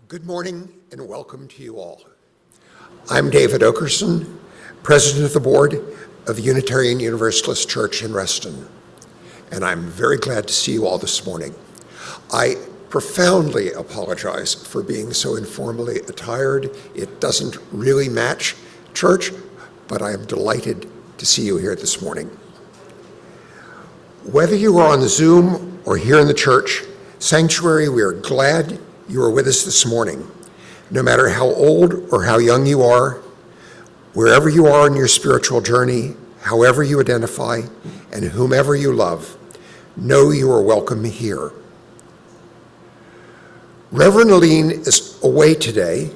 Good morning and welcome to you all. I'm David Okerson, President of the Board of the Unitarian Universalist Church in Reston, and I'm very glad to see you all this morning. I profoundly apologize for being so informally attired. It doesn't really match church, but I am delighted to see you here this morning. Whether you are on Zoom or here in the church sanctuary, we are glad you are with us this morning. No matter how old or how young you are, wherever you are in your spiritual journey, however you identify, and whomever you love, know you are welcome here. Reverend Leeanne is away today,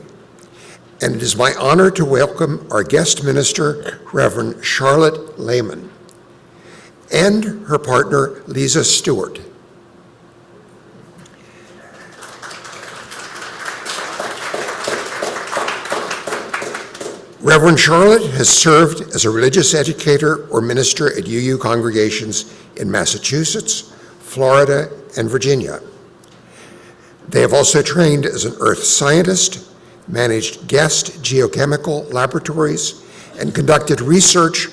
and it is my honor to welcome our guest minister, Reverend Charlotte Lehmann, and her partner, Lisa Stewart. Reverend Charlotte has served as a religious educator or minister at UU congregations in Massachusetts, Florida, and Virginia. They have also trained as an earth scientist, managed guest geochemical laboratories, and conducted research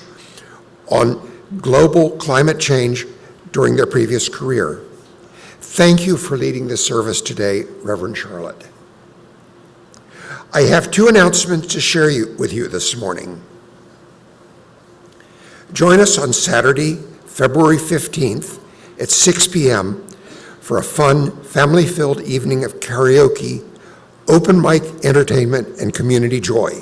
on global climate change during their previous career. Thank you for leading this service today, Reverend Charlotte. I have two announcements to share with you this morning. Join us on Saturday, February 15th at 6 p.m. for a fun, family-filled evening of karaoke, open mic entertainment, and community joy.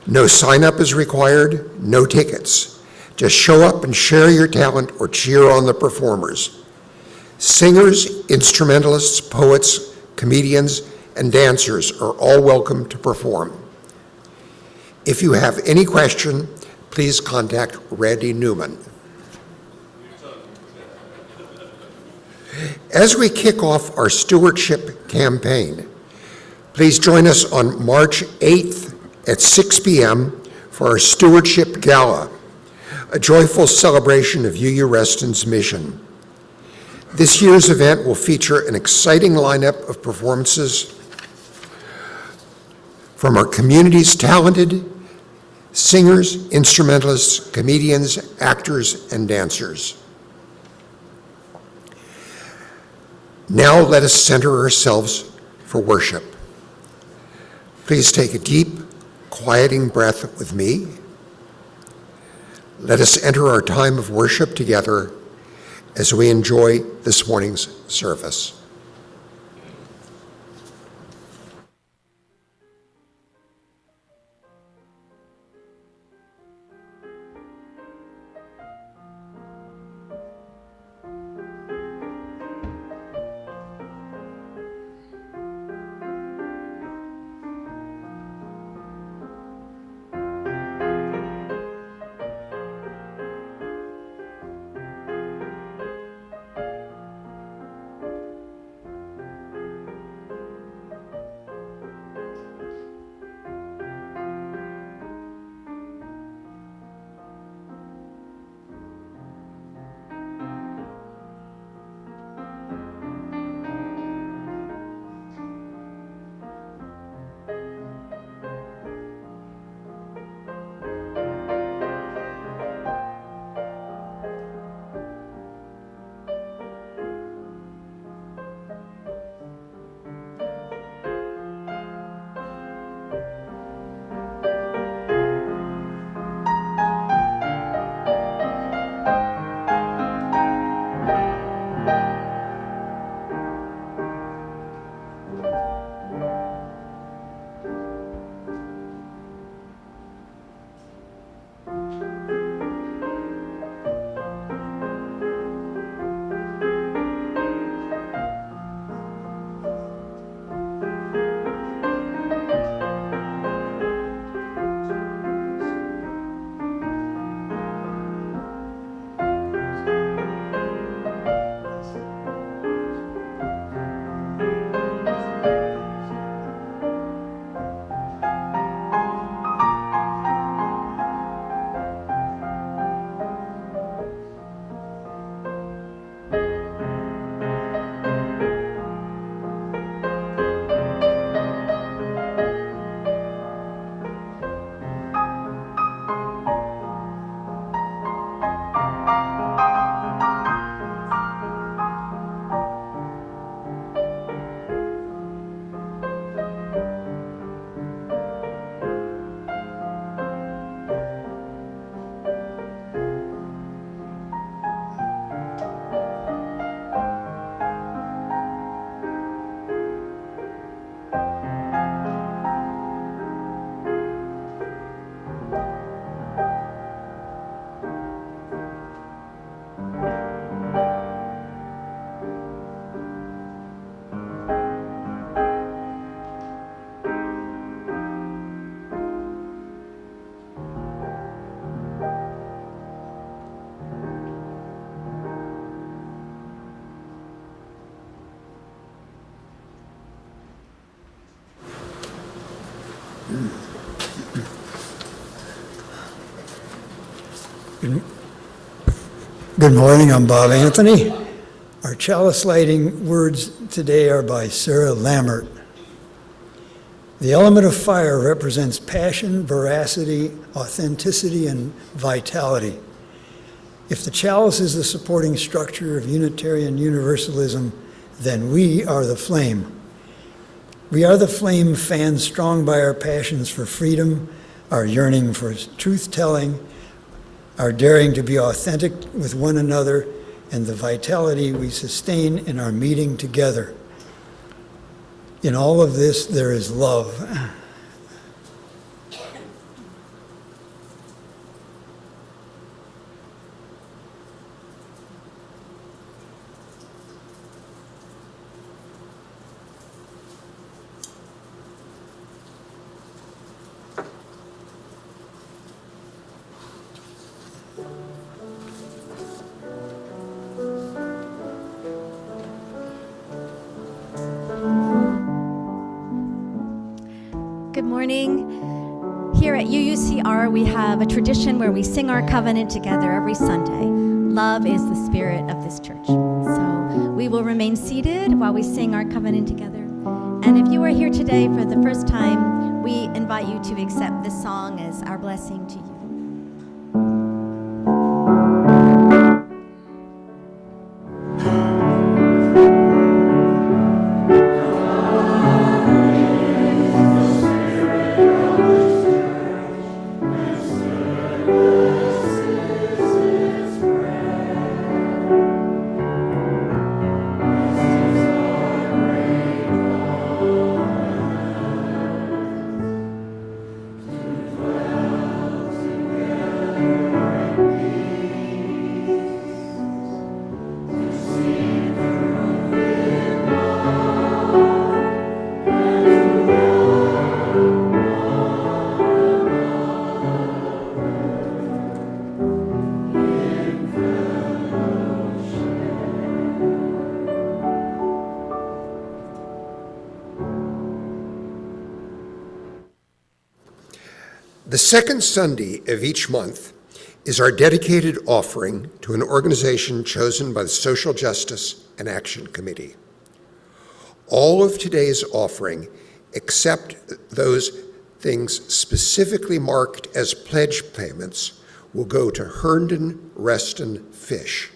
No sign-up is required, no tickets. Just show up and share your talent or cheer on the performers. Singers, instrumentalists, poets, comedians, and dancers are all welcome to perform. If you have any question, please contact Randy Newman. As we kick off our stewardship campaign, please join us on March 8th at 6 p.m. for our Stewardship Gala, a joyful celebration of UU Reston's mission. This year's event will feature an exciting lineup of performances from our community's talented singers, instrumentalists, comedians, actors, and dancers. Now let us center ourselves for worship. Please take a deep, quieting breath with me. Let us enter our time of worship together as we enjoy this morning's service. Good morning, I'm Bob Anthony. Our chalice lighting words today are by Sarah Lammert. The element of fire represents passion, veracity, authenticity, and vitality. If the chalice is the supporting structure of Unitarian Universalism, then we are the flame. We are the flame fanned strong by our passions for freedom, our yearning for truth-telling, our daring to be authentic with one another, and the vitality we sustain in our meeting together. In all of this, there is love. Good morning. Here at UUCR, we have a tradition where we sing our covenant together every Sunday. Love is the spirit of this church. So we will remain seated while we sing our covenant together. And if you are here today for the first time, we invite you to accept this song as our blessing to you. The second Sunday of each month is our dedicated offering to an organization chosen by the Social Justice and Action Committee. All of today's offering, except those things specifically marked as pledge payments, will go to Herndon Reston Fish.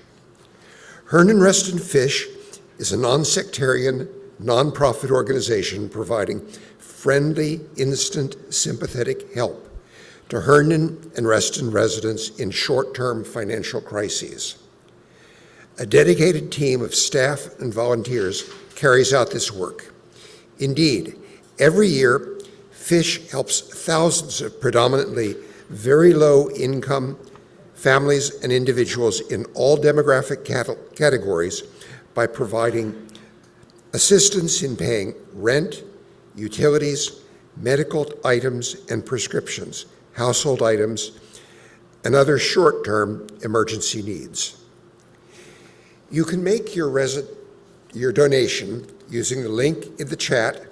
Herndon Reston Fish is a non-sectarian, nonprofit organization providing friendly, instant, sympathetic help to Herndon and Reston residents in short-term financial crises. A dedicated team of staff and volunteers carries out this work. Indeed, every year, Fish helps thousands of predominantly very low-income families and individuals in all demographic categories by providing assistance in paying rent, utilities, medical items and prescriptions, household items, and other short-term emergency needs. You can make your donation using the link in the chat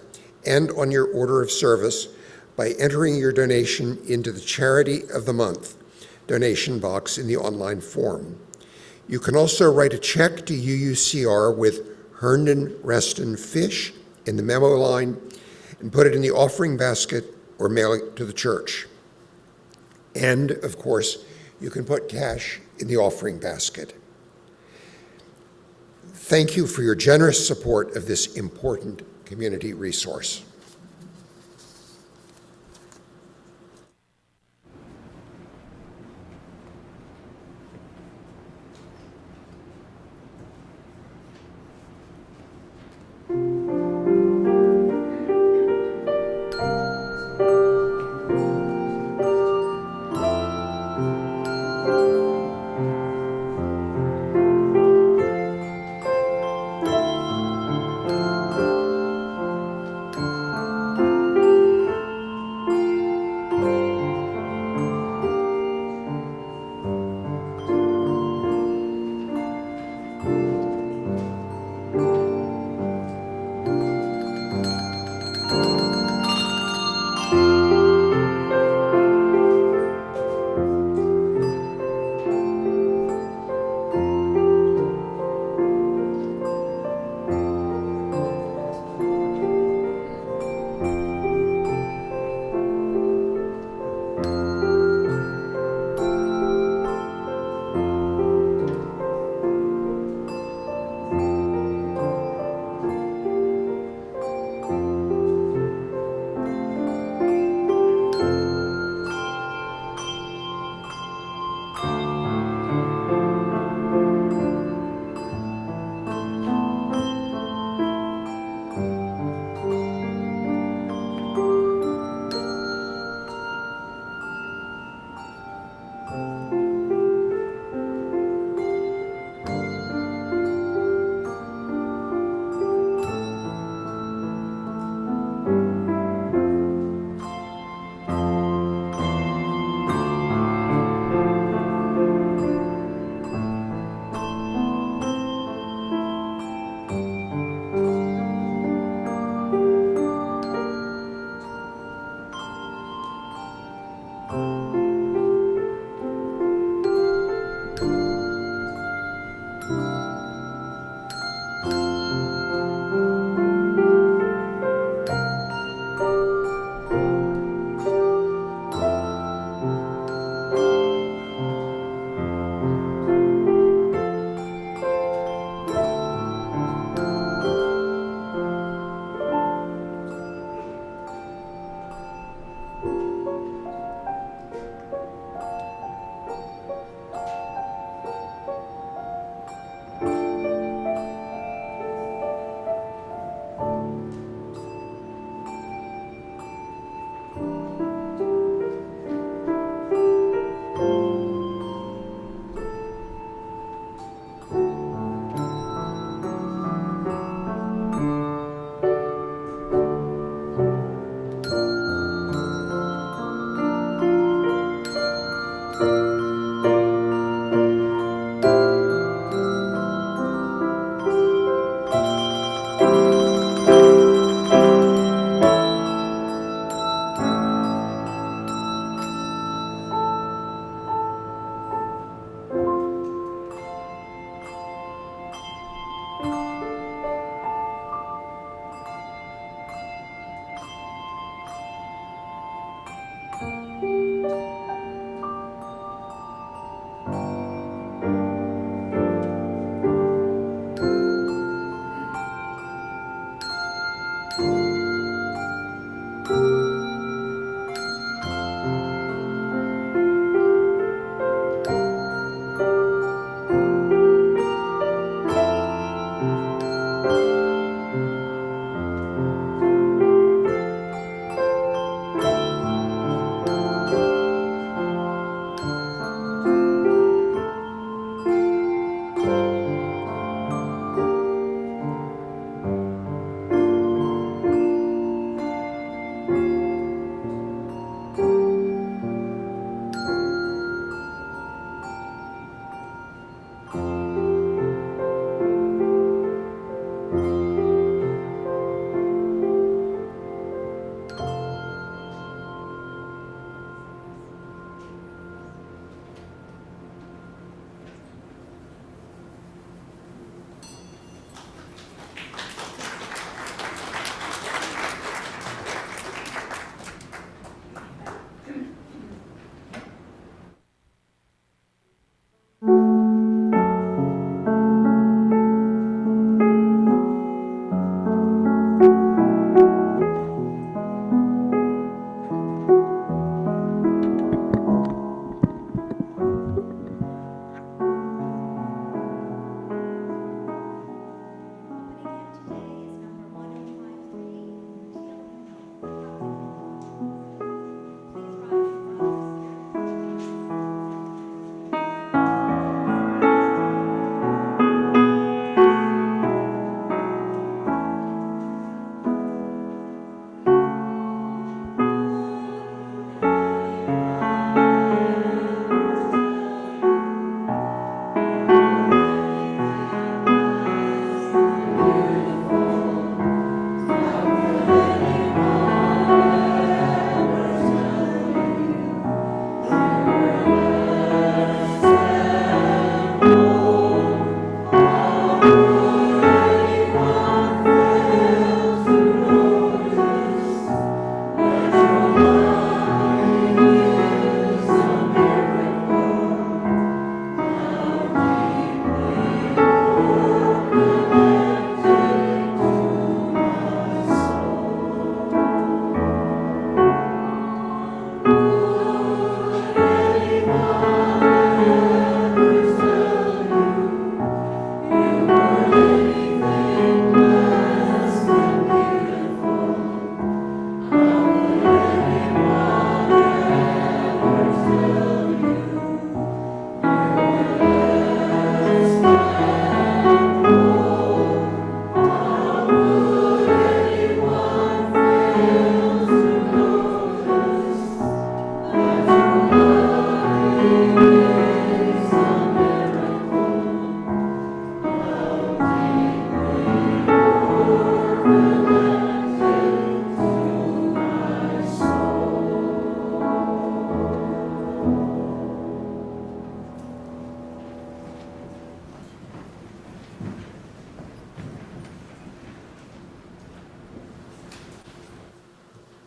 and on your order of service by entering your donation into the Charity of the Month donation box in the online form. You can also write a check to UUCR with Herndon Reston Fish in the memo line and put it in the offering basket or mail it to the church. And, of course, you can put cash in the offering basket. Thank you for your generous support of this important community resource.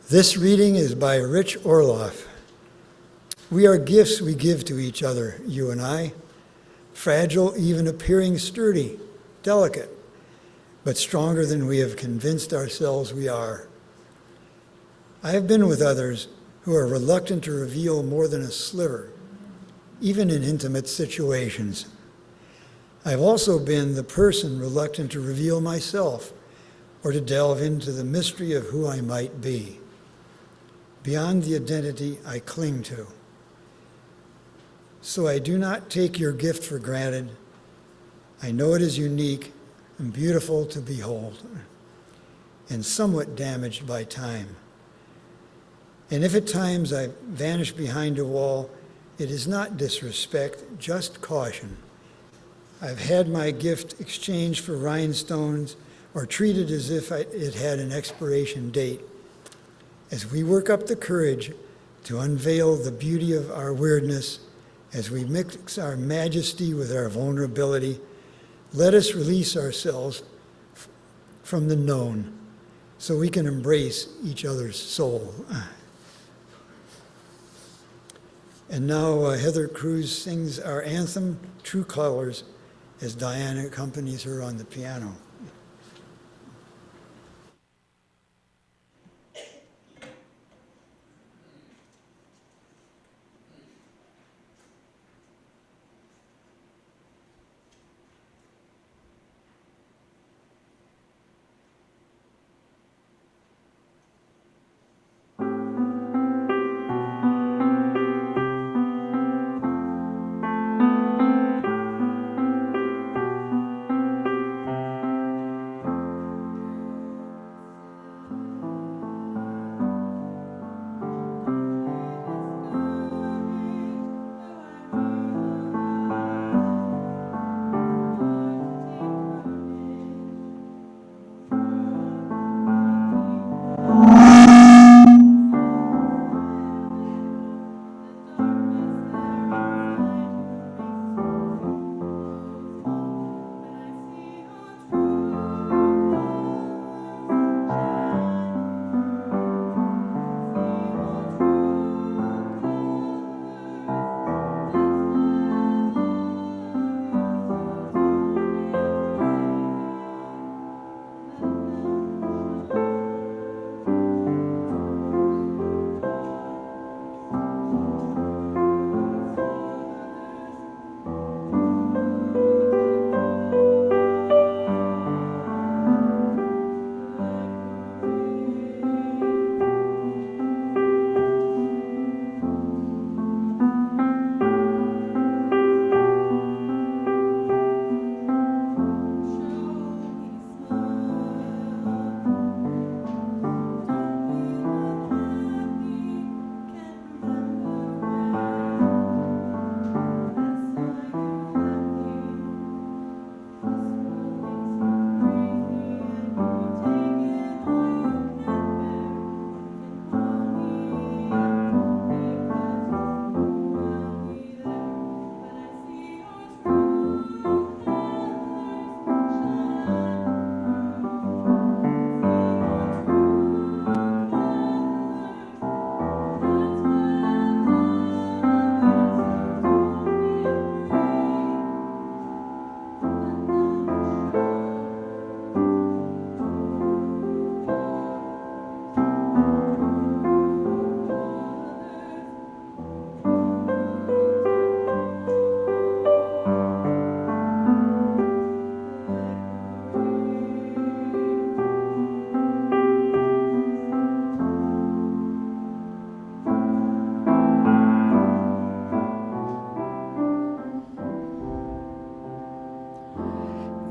This reading is by Rich Orloff. We are gifts we give to each other, you and I, fragile, even appearing sturdy, delicate, but stronger than we have convinced ourselves we are. I have been with others who are reluctant to reveal more than a sliver, even in intimate situations. I've also been the person reluctant to reveal myself or to delve into the mystery of who I might be, beyond the identity I cling to. So I do not take your gift for granted. I know it is unique and beautiful to behold, and somewhat damaged by time. And if at times I vanish behind a wall, it is not disrespect, just caution. I've had my gift exchanged for rhinestones or treated as if it had an expiration date. As we work up the courage to unveil the beauty of our weirdness, as we mix our majesty with our vulnerability, let us release ourselves from the known so we can embrace each other's soul. And now Heather Cruz sings our anthem, True Colors, as Diane accompanies her on the piano.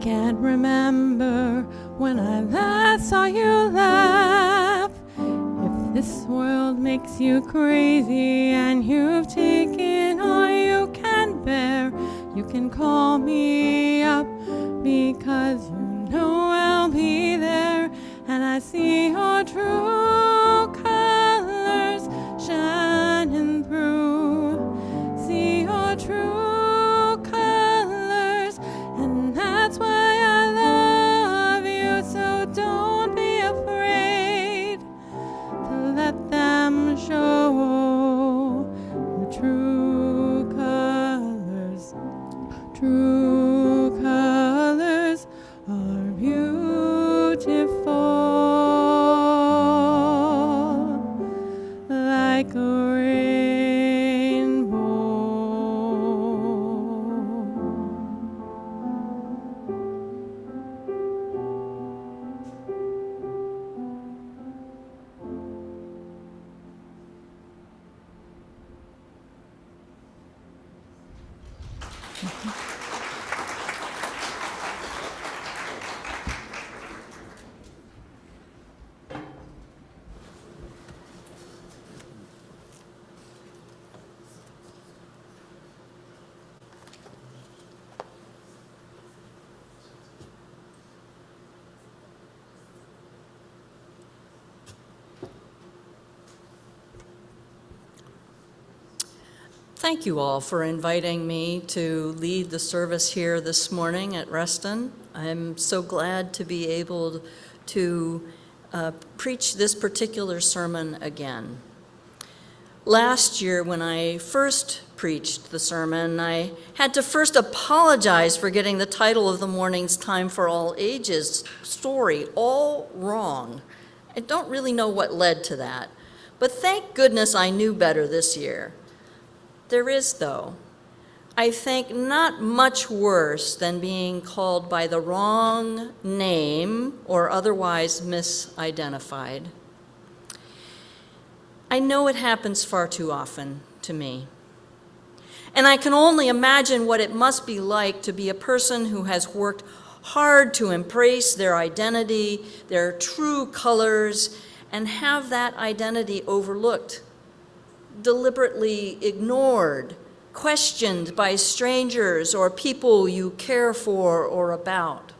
Can't remember when I last saw you laugh. If this world makes you crazy and you've taken all you can bear, you can call me up because you know I'll be there. And I see your true colors shining through. See your true colors, and that's why I love you. So don't be afraid to let Thank you all for inviting me to lead the service here this morning at Reston. I'm so glad to be able to preach this particular sermon again. Last year, when I first preached the sermon, I had to first apologize for getting the title of the morning's Time for All Ages story all wrong. I don't really know what led to that, but thank goodness I knew better this year. There is, though, I think, not much worse than being called by the wrong name or otherwise misidentified. I know it happens far too often to me. And I can only imagine what it must be like to be a person who has worked hard to embrace their identity, their true colors, and have that identity overlooked, deliberately ignored, questioned by strangers or people you care for or about.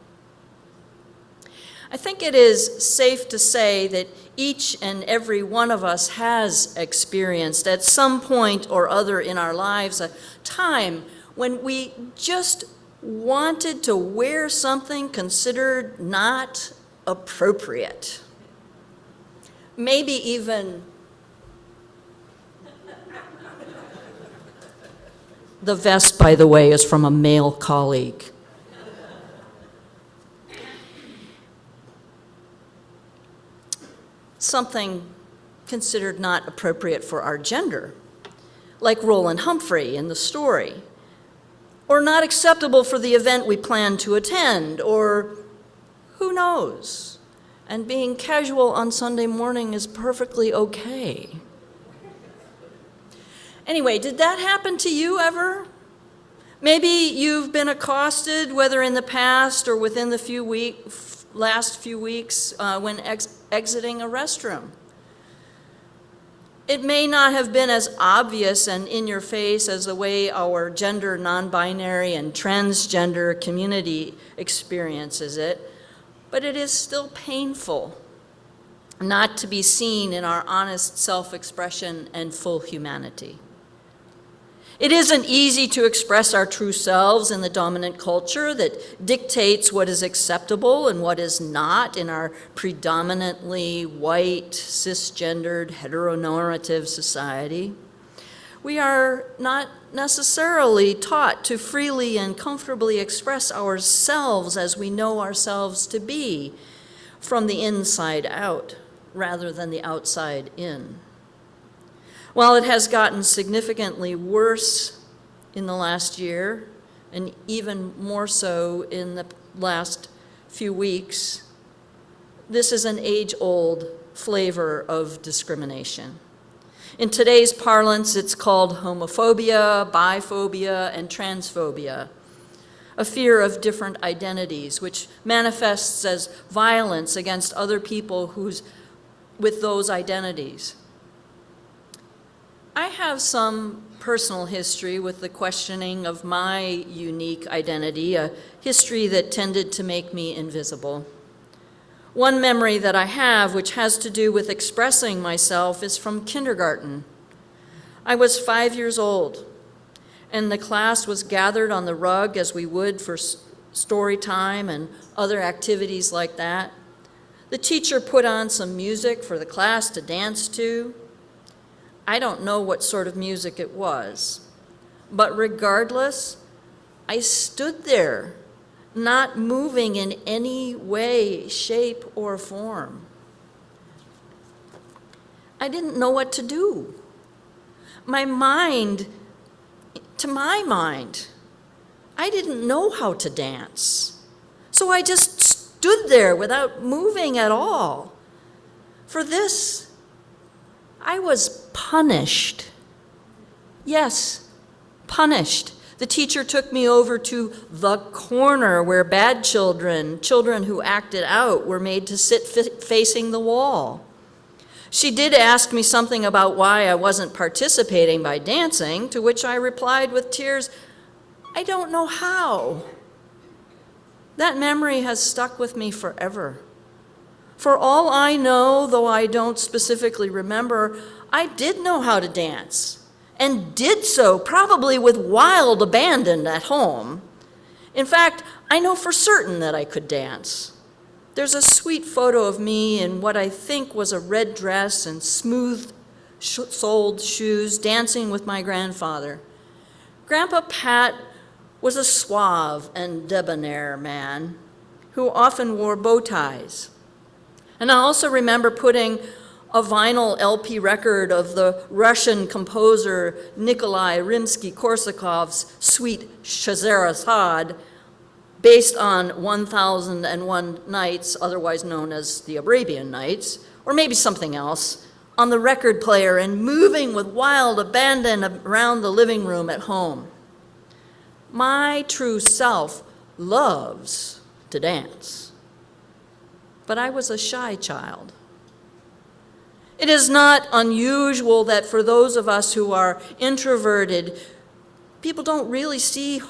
I think it is safe to say that each and every one of us has experienced at some point or other in our lives a time when we just wanted to wear something considered not appropriate. Maybe even the vest, by the way, is from a male colleague. Something considered not appropriate for our gender, like Roland Humphrey in the story, or not acceptable for the event we plan to attend, or who knows, and being casual on Sunday morning is perfectly okay. Anyway, did that happen to you ever? Maybe you've been accosted, whether in the past or within the last few weeks when exiting a restroom. It may not have been as obvious and in your face as the way our gender, non-binary, and transgender community experiences it, but it is still painful not to be seen in our honest self-expression and full humanity. It isn't easy to express our true selves in the dominant culture that dictates what is acceptable and what is not in our predominantly white, cisgendered, heteronormative society. We are not necessarily taught to freely and comfortably express ourselves as we know ourselves to be, from the inside out, rather than the outside in. While it has gotten significantly worse in the last year, and even more so in the last few weeks, this is an age-old flavor of discrimination. In today's parlance, it's called homophobia, biphobia, and transphobia, a fear of different identities, which manifests as violence against other people with those identities. I have some personal history with the questioning of my unique identity, a history that tended to make me invisible. One memory that I have, which has to do with expressing myself, is from kindergarten. I was 5 years old, and the class was gathered on the rug as we would for story time and other activities like that. The teacher put on some music for the class to dance to. I don't know what sort of music it was, but regardless, I stood there, not moving in any way, shape, or form. I didn't know what to do. To my mind, I didn't know how to dance. So I just stood there without moving at all. For this, I was punished. Yes, punished. The teacher took me over to the corner where bad children who acted out, were made to sit facing the wall. She did ask me something about why I wasn't participating by dancing, to which I replied with tears, I don't know how. That memory has stuck with me forever. For all I know, though I don't specifically remember, I did know how to dance. and did so probably with wild abandon at home. In fact, I know for certain that I could dance. There's a sweet photo of me in what I think was a red dress and smooth-soled shoes dancing with my grandfather. Grandpa Pat was a suave and debonair man who often wore bow ties. And I also remember putting a vinyl LP record of the Russian composer Nikolai Rimsky-Korsakov's Suite Scheherazade, based on 1001 Nights, otherwise known as the Arabian Nights, or maybe something else, on the record player and moving with wild abandon around the living room at home. My true self loves to dance, but I was a shy child. It is not unusual that for those of us who are introverted, people don't really see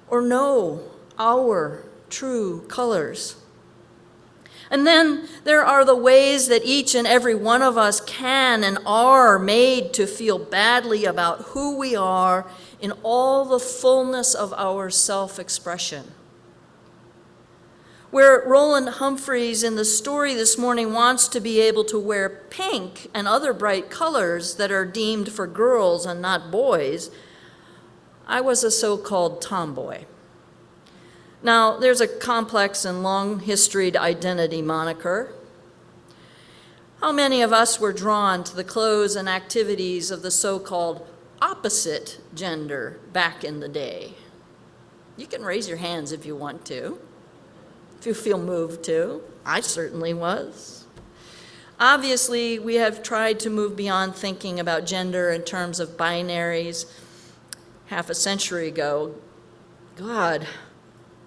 or know our true colors. And then there are the ways that each and every one of us can and are made to feel badly about who we are in all the fullness of our self-expression. Where Roland Humphreys in the story this morning wants to be able to wear pink and other bright colors that are deemed for girls and not boys, I was a so-called tomboy. Now, there's a complex and long-historied identity moniker. How many of us were drawn to the clothes and activities of the so-called opposite gender back in the day? You can raise your hands if you want to, if you feel moved to. I certainly was. Obviously, we have tried to move beyond thinking about gender in terms of binaries half a century ago. God,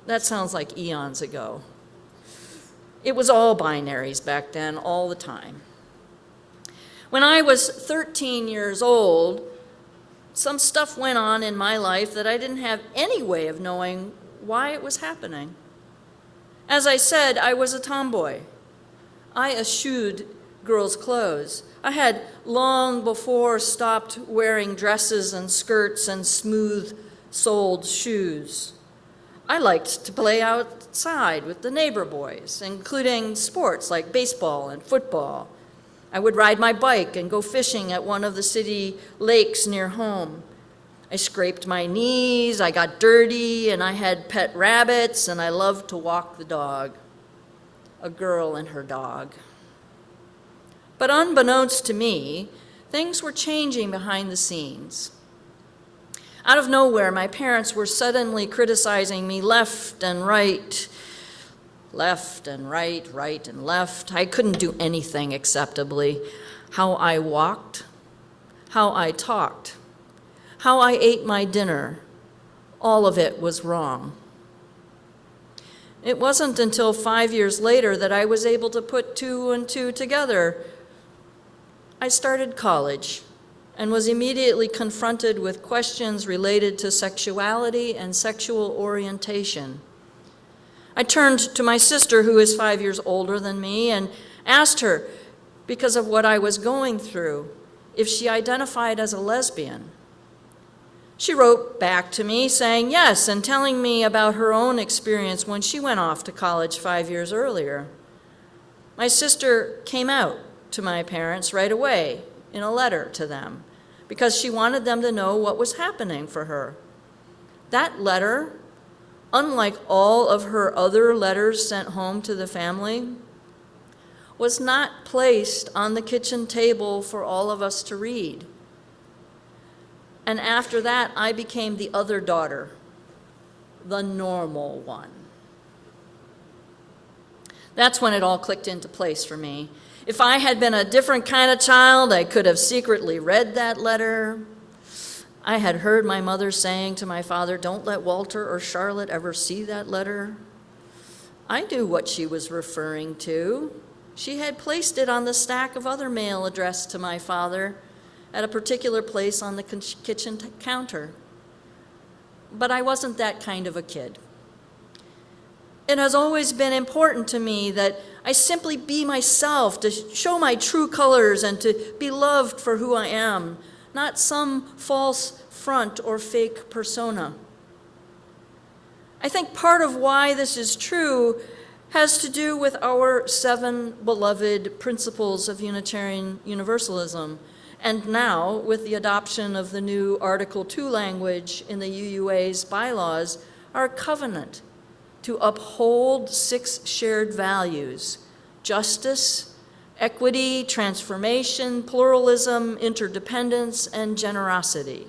that sounds like eons ago. It was all binaries back then, all the time. When I was 13 years old, some stuff went on in my life that I didn't have any way of knowing why it was happening. As I said, I was a tomboy. I eschewed girls' clothes. I had long before stopped wearing dresses and skirts and smooth-soled shoes. I liked to play outside with the neighbor boys, including sports like baseball and football. I would ride my bike and go fishing at one of the city lakes near home. I scraped my knees, I got dirty, and I had pet rabbits, and I loved to walk the dog. A girl and her dog. But unbeknownst to me, things were changing behind the scenes. Out of nowhere, my parents were suddenly criticizing me left and right, right and left. I couldn't do anything acceptably. How I walked, how I talked, how I ate my dinner, all of it was wrong. It wasn't until 5 years later that I was able to put two and two together. I started college and was immediately confronted with questions related to sexuality and sexual orientation. I turned to my sister, who is 5 years older than me, and asked her, because of what I was going through, if she identified as a lesbian. She wrote back to me saying yes, and telling me about her own experience when she went off to college 5 years earlier. My sister came out to my parents right away in a letter to them because she wanted them to know what was happening for her. That letter, unlike all of her other letters sent home to the family, was not placed on the kitchen table for all of us to read. And after that, I became the other daughter, the normal one. That's when it all clicked into place for me. If I had been a different kind of child, I could have secretly read that letter. I had heard my mother saying to my father, "Don't let Walter or Charlotte ever see that letter." I knew what she was referring to. She had placed it on the stack of other mail addressed to my father at a particular place on the kitchen counter. But I wasn't that kind of a kid. It has always been important to me that I simply be myself, to show my true colors and to be loved for who I am, not some false front or fake persona. I think part of why this is true has to do with our 7 beloved principles of Unitarian Universalism, and now with the adoption of the new Article 2 language in the UUA's bylaws, our covenant to uphold 6 shared values: justice, equity, transformation, pluralism, interdependence, and generosity,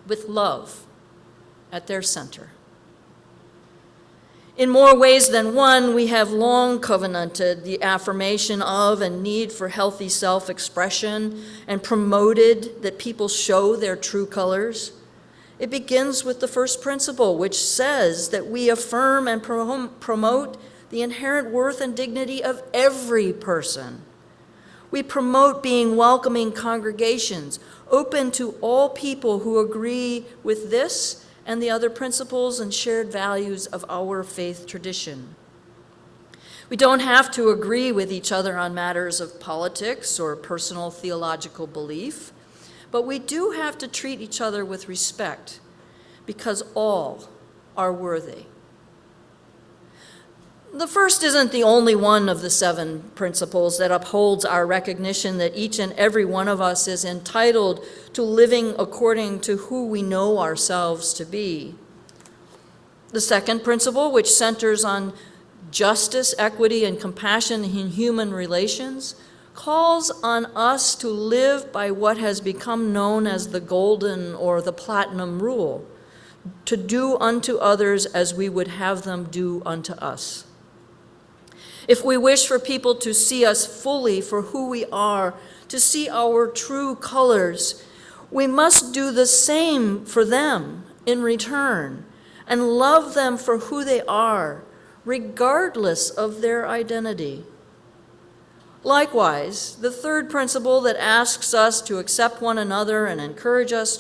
with love at their center. In more ways than one, we have long covenanted the affirmation of and need for healthy self-expression and promoted that people show their true colors. It begins with the first principle, which says that we affirm and promote the inherent worth and dignity of every person. We promote being welcoming congregations, open to all people who agree with this and the other principles and shared values of our faith tradition. We don't have to agree with each other on matters of politics or personal theological belief, but we do have to treat each other with respect, because all are worthy. The first isn't the only one of the 7 principles that upholds our recognition that each and every one of us is entitled to living according to who we know ourselves to be. The second principle, which centers on justice, equity, and compassion in human relations, calls on us to live by what has become known as the golden or the platinum rule, to do unto others as we would have them do unto us. If we wish for people to see us fully for who we are, to see our true colors, we must do the same for them in return and love them for who they are, regardless of their identity. Likewise, the third principle that asks us to accept one another and encourages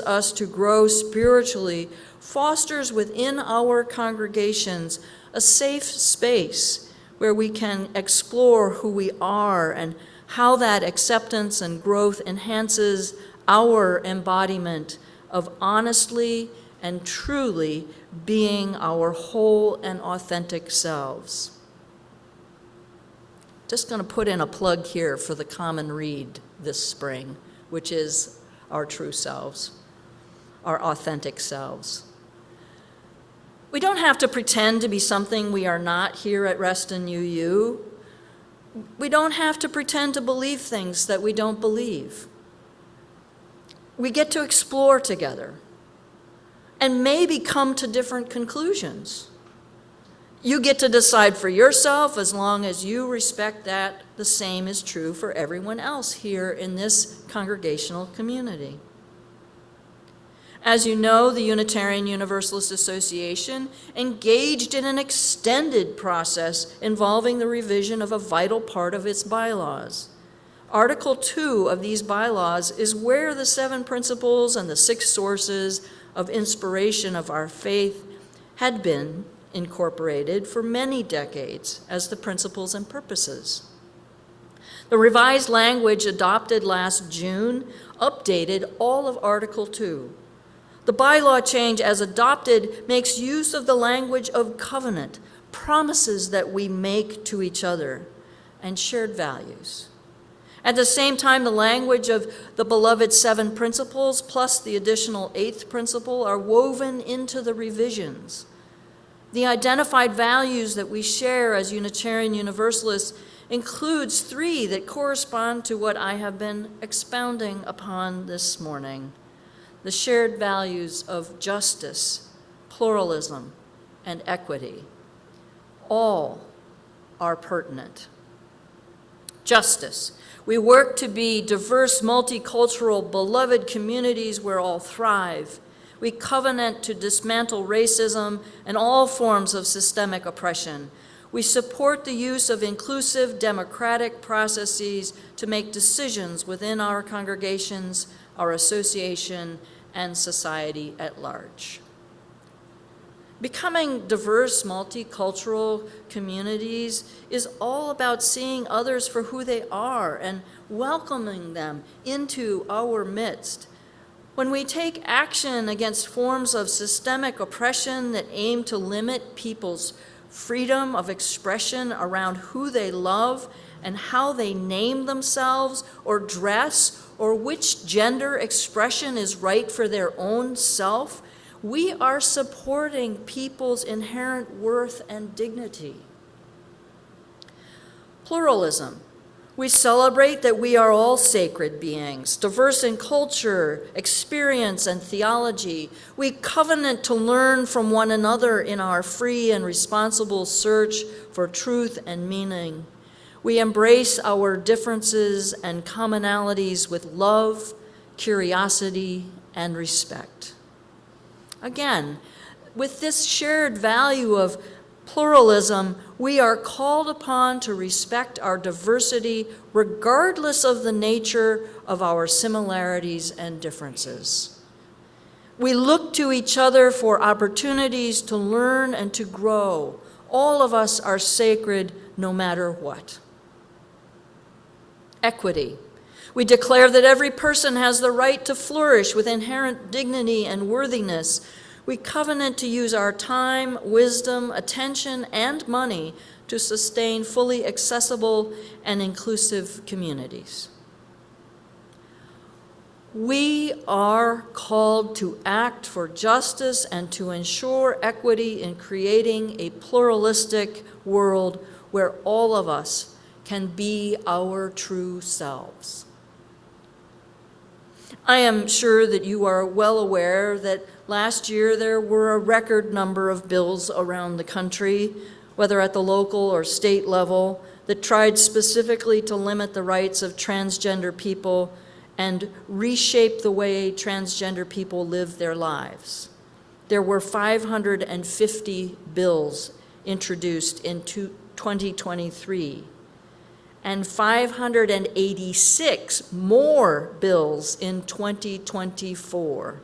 us to grow spiritually fosters within our congregations a safe space where we can explore who we are and how that acceptance and growth enhances our embodiment of honestly and truly being our whole and authentic selves. Just going to put in a plug here for the common read this spring, which is our true selves, our authentic selves. We don't have to pretend to be something we are not here at Reston UU. We don't have to pretend to believe things that we don't believe. We get to explore together and maybe come to different conclusions. You get to decide for yourself as long as you respect that the same is true for everyone else here in this congregational community. As you know, the Unitarian Universalist Association engaged in an extended process involving the revision of a vital part of its bylaws. Article 2 of these bylaws is where the 7 principles and the 6 sources of inspiration of our faith had been incorporated for many decades as the principles and purposes. The revised language adopted last June updated all of Article 2. The bylaw change as adopted makes use of the language of covenant, promises that we make to each other, and shared values. At the same time, the language of the beloved 7 principles plus the additional 8th principle are woven into the revisions. The identified values that we share as Unitarian Universalists includes 3 that correspond to what I have been expounding upon this morning: the shared values of justice, pluralism, and equity. All are pertinent. Justice. We work to be diverse, multicultural, beloved communities where all thrive. We covenant to dismantle racism and all forms of systemic oppression. We support the use of inclusive, democratic processes to make decisions within our congregations, our association, and society at large. Becoming diverse, multicultural communities is all about seeing others for who they are and welcoming them into our midst. When we take action against forms of systemic oppression that aim to limit people's freedom of expression around who they love and how they name themselves or dress or which gender expression is right for their own self, we are supporting people's inherent worth and dignity. Pluralism. We celebrate that we are all sacred beings, diverse in culture, experience, and theology. We covenant to learn from one another in our free and responsible search for truth and meaning. We embrace our differences and commonalities with love, curiosity, and respect. Again, with this shared value of pluralism, we are called upon to respect our diversity regardless of the nature of our similarities and differences. We look to each other for opportunities to learn and to grow. All of us are sacred no matter what. Equity. We declare that every person has the right to flourish with inherent dignity and worthiness. We covenant to use our time, wisdom, attention, and money to sustain fully accessible and inclusive communities. We are called to act for justice and to ensure equity in creating a pluralistic world where all of us can be our true selves. I am sure that you are well aware that last year there were a record number of bills around the country, whether at the local or state level, that tried specifically to limit the rights of transgender people and reshape the way transgender people live their lives. There were 550 bills introduced in 2023. And 586 more bills in 2024.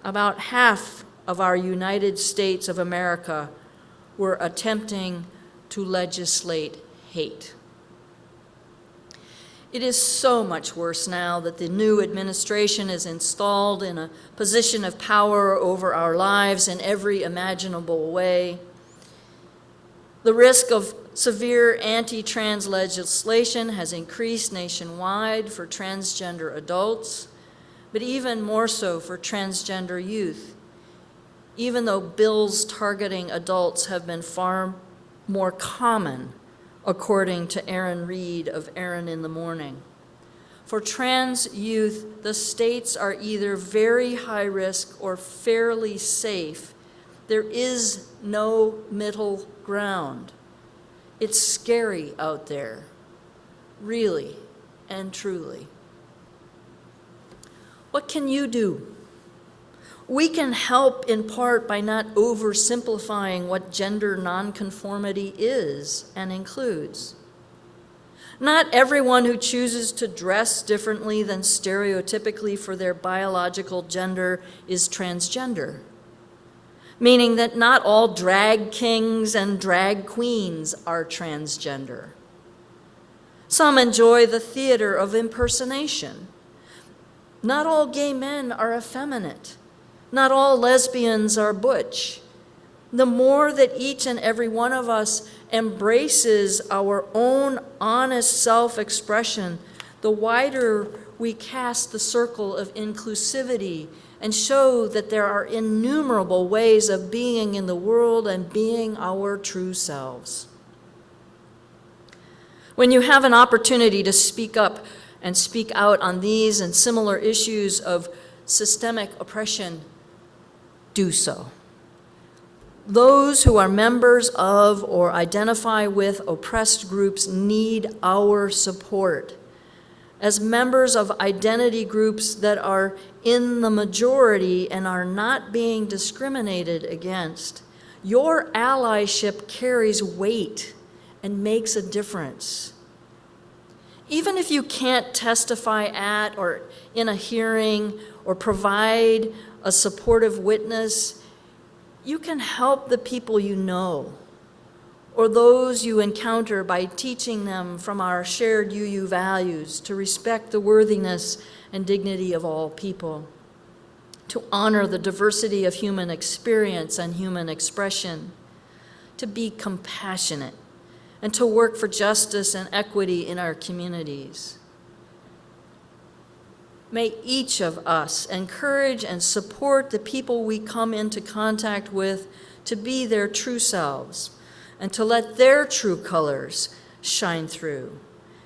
About half of our United States of America were attempting to legislate hate. It is so much worse now that the new administration is installed in a position of power over our lives in every imaginable way. The risk of severe anti-trans legislation has increased nationwide for transgender adults, but even more so for transgender youth, even though bills targeting adults have been far more common, according to Aaron Reed of Aaron in the Morning. For trans youth, the states are either very high risk or fairly safe. There is no middle ground. It's scary out there, really and truly. What can you do? We can help in part by not oversimplifying what gender nonconformity is and includes. Not everyone who chooses to dress differently than stereotypically for their biological gender is transgender, meaning that not all drag kings and drag queens are transgender. Some enjoy the theater of impersonation. Not all gay men are effeminate. Not all lesbians are butch. The more that each and every one of us embraces our own honest self-expression, the wider we cast the circle of inclusivity and show that there are innumerable ways of being in the world and being our true selves. When you have an opportunity to speak up and speak out on these and similar issues of systemic oppression, do so. Those who are members of or identify with oppressed groups need our support. As members of identity groups that are in the majority and are not being discriminated against, your allyship carries weight and makes a difference. Even if you can't testify at or in a hearing or provide a supportive witness, You can help the people you know or those you encounter by teaching them from our shared UU values to respect the worthiness and dignity of all people, to honor the diversity of human experience and human expression, to be compassionate, and to work for justice and equity in our communities. May each of us encourage and support the people we come into contact with to be their true selves and to let their true colors shine through.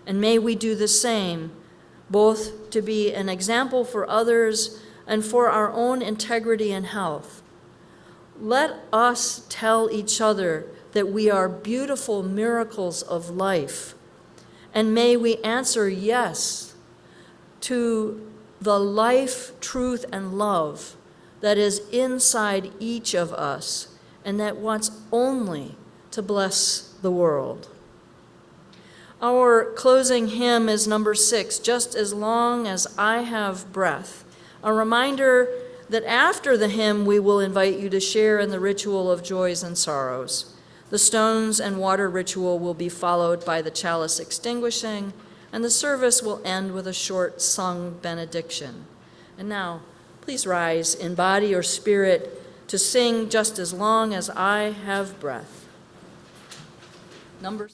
And may we do the same, both to be an example for others and for our own integrity and health. Let us tell each other that we are beautiful miracles of life, and may we answer yes to the life, truth, and love that is inside each of us and that wants only to bless the world. Our closing hymn is number 6, Just as Long as I Have Breath, a reminder that after the hymn we will invite you to share in the ritual of joys and sorrows. The stones and water ritual will be followed by the chalice extinguishing, and the service will end with a short sung benediction. And now, please rise in body or spirit to sing Just as Long as I Have Breath. Number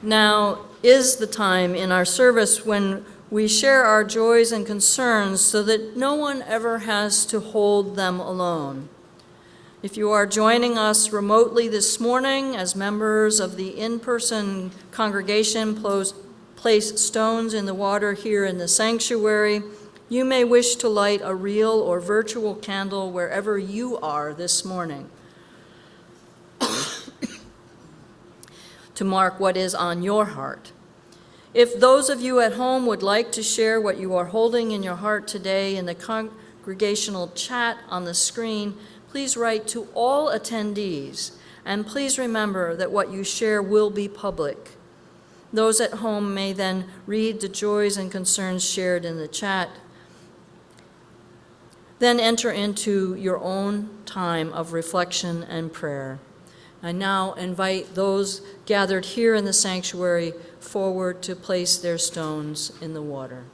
Now is the time in our service when we share our joys and concerns so that no one ever has to hold them alone. If you are joining us remotely this morning as members of the in-person congregation, place stones in the water here in the sanctuary, you may wish to light a real or virtual candle wherever you are this morning to mark what is on your heart. If those of you at home would like to share what you are holding in your heart today in the congregational chat on the screen, please write to all attendees, and please remember that what you share will be public. Those at home may then read the joys and concerns shared in the chat. Then enter into your own time of reflection and prayer. I now invite those gathered here in the sanctuary forward to place their stones in the water.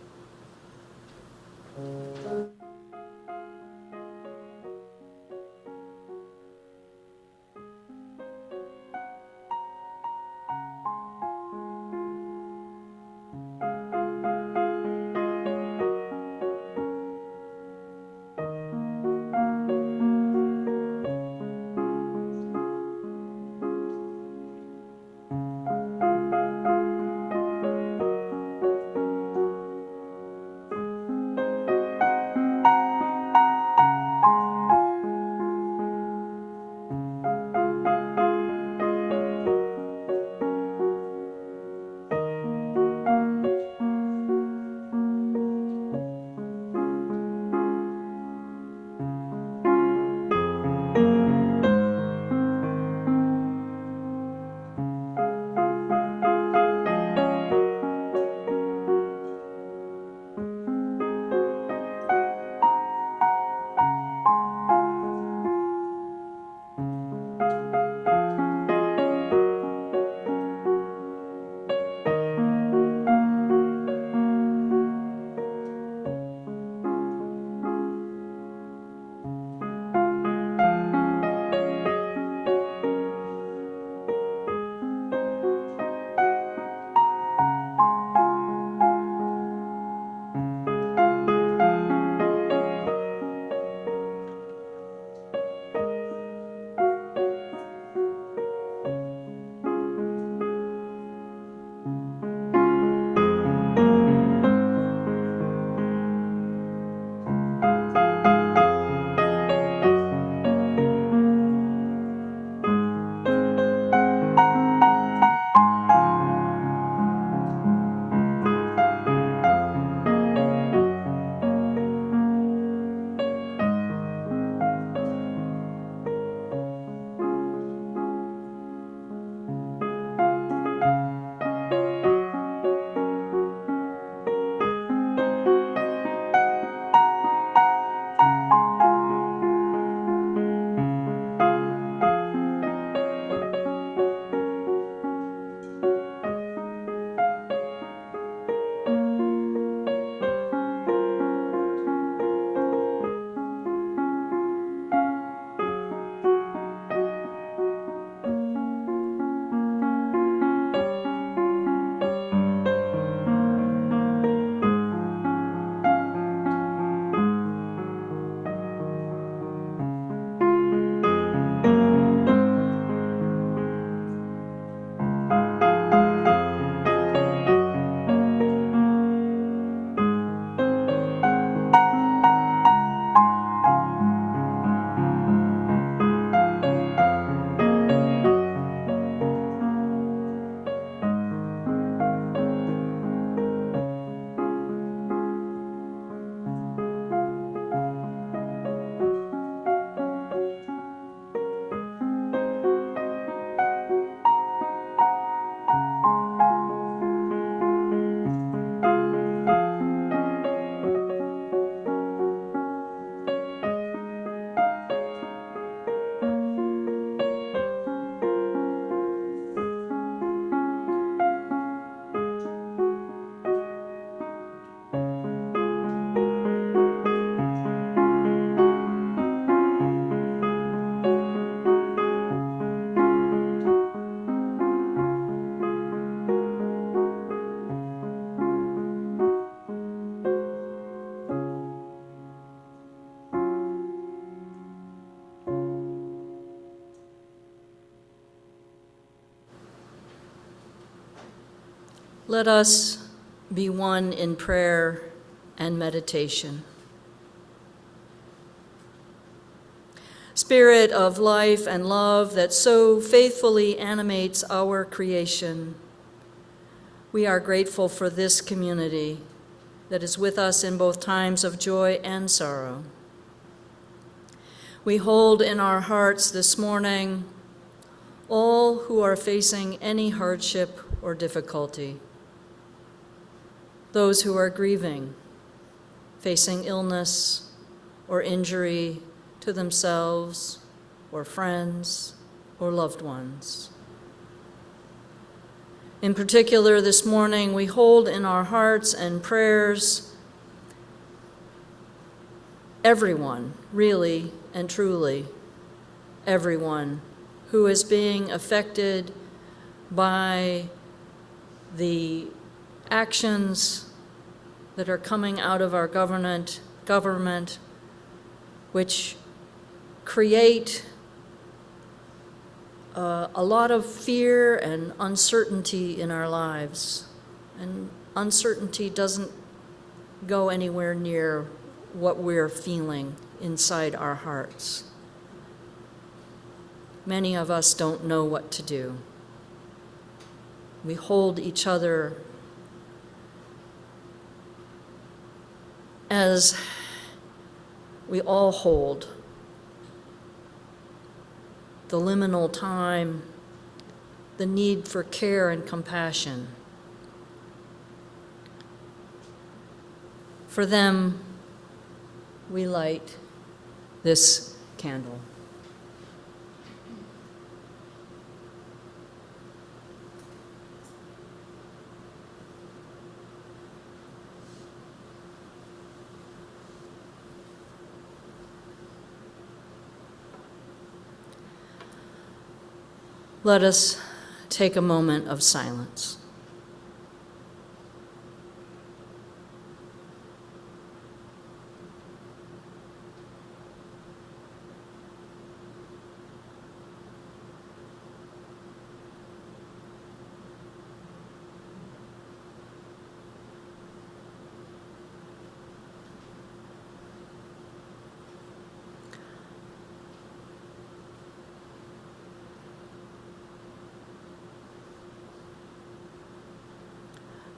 Let us be one in prayer and meditation. Spirit of life and love that so faithfully animates our creation, we are grateful for this community that is with us in both times of joy and sorrow. We hold in our hearts this morning all who are facing any hardship or difficulty, those who are grieving, facing illness or injury to themselves or friends or loved ones. In particular, this morning, we hold in our hearts and prayers everyone, really and truly, everyone who is being affected by the actions that are coming out of our government, which create a lot of fear and uncertainty in our lives. And uncertainty doesn't go anywhere near what we're feeling inside our hearts. Many of us don't know what to do. We hold each other as we all hold the liminal time, the need for care and compassion. For them, we light this candle. Let us take a moment of silence.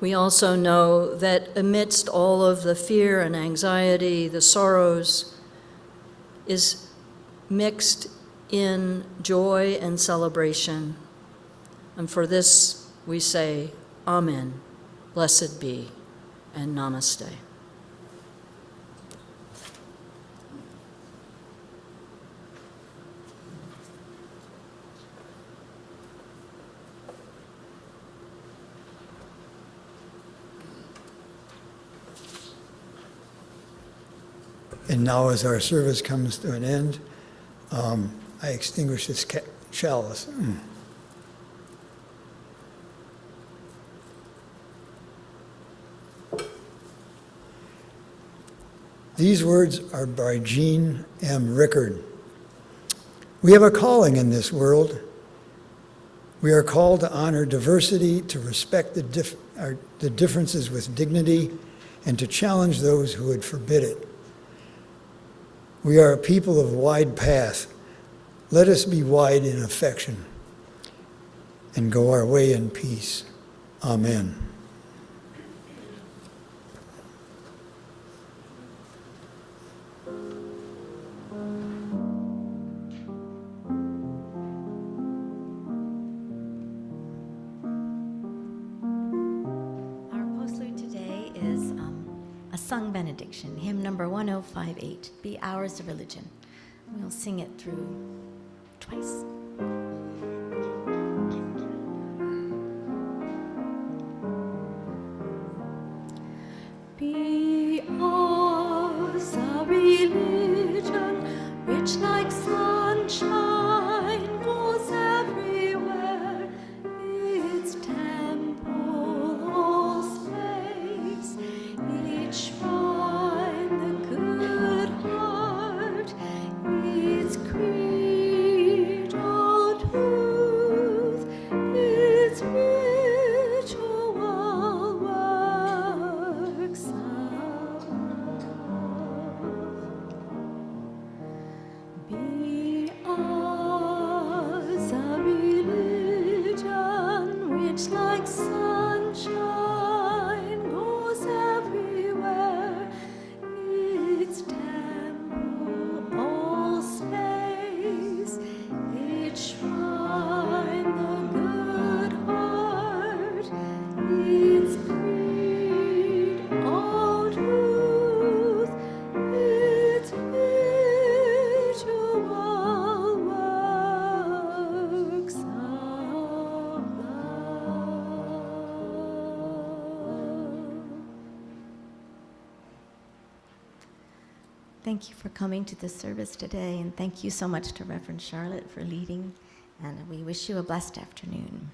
We also know that amidst all of the fear and anxiety, the sorrows, is mixed in joy and celebration. And for this we say, Amen, blessed be, and Namaste. And now as our service comes to an end, I extinguish this chalice. These words are by Jean M. Rickard. We have a calling in this world. We are called to honor diversity, to respect the differences with dignity, and to challenge those who would forbid it. We are a people of wide path. Let us be wide in affection and go our way in peace. Amen. Sung benediction, hymn number 1058, Be Ours of Religion. We'll sing it through twice. Be ours a religion, rich like sunshine, goes everywhere. Its temple, all space, each shrine, the good heart, its creed. Thank you for coming to this service today, and thank you so much to Reverend Charlotte for leading, and we wish you a blessed afternoon.